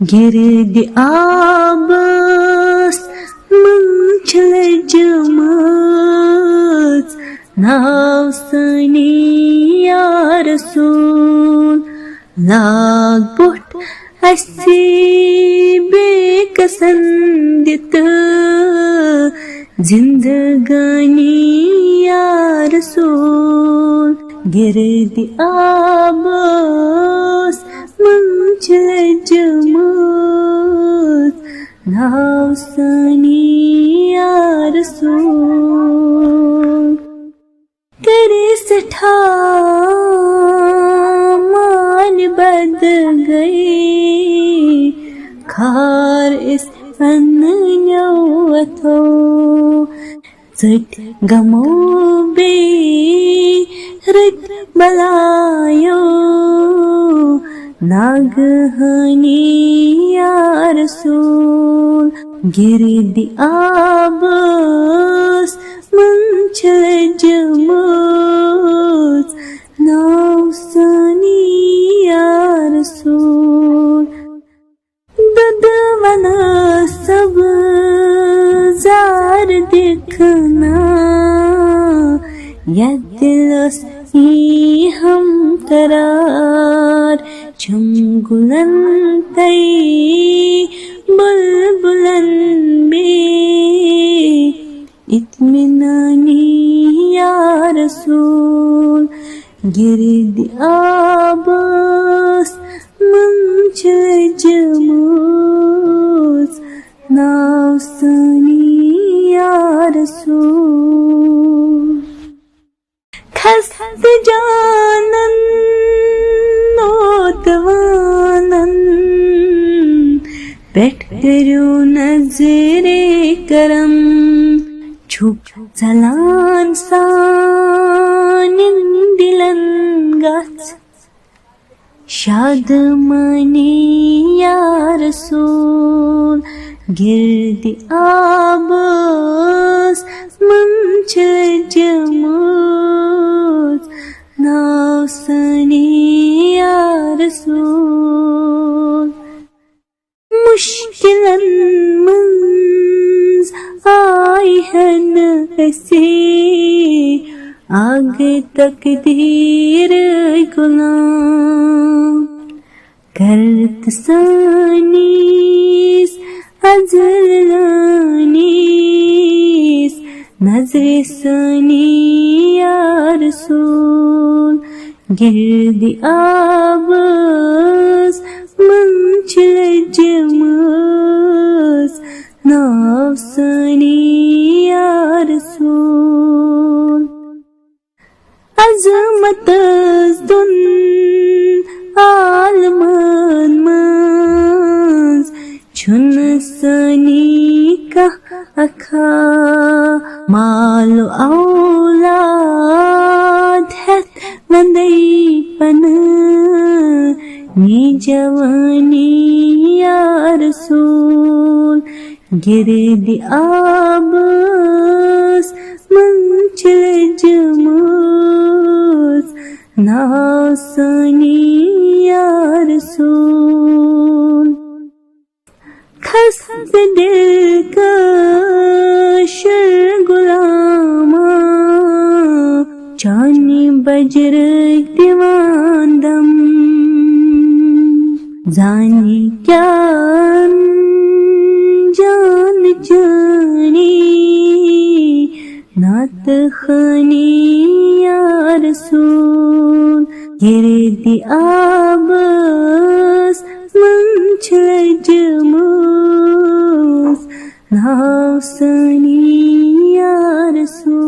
गिर्द आबस मंच लजमच नाव सनी या रसूल लाग बुट असी बेकसंदित जिंदगानी या रसूल गिर्द आबस मंच लजमच नाव सनी या रसूल तेरे सठा मान बद गई खार इस अन्यवतो जट गमो बे रत बलायो नागहनी या रसूल गिर्द आबस मंच लजमच नाव सनी या रसूल ददवन सब जार देखना या दिलस ही हम करार चंगुलन तई बुलबुलन बे इत्मिनानी या रसूल गिर्द आबस मंच लजमच नाव सनी या रसूल खस्त जानन नोतवानन बैठ करो नजरे करम छुप जलान सानिन दिलन गच शादमानी या रसूल गिर्द आबस मंच लजमच नाव सनी या रसूल मुश्किलन मंज आई हन ऐसे आगे तकदीर गुलाम करत सानीस अजलानीस नजरे सनी या रसूल गिर्द आबस मंच लजमच नाव सनी या रसूल अजमत दुन आलमन मंज छुन सनी का अखा मालो औलाद है वंदई पन नी जवानी या रसूल गिर्द आबस मंच लजमच नाव सनी या रसूल खस्त दिल का शर गुलामा जानी बजर दीवानदम जानी क्या जान जानी नात खानी या रसूल गिर्द आबस मंच लजमच नाव सनी या रसूल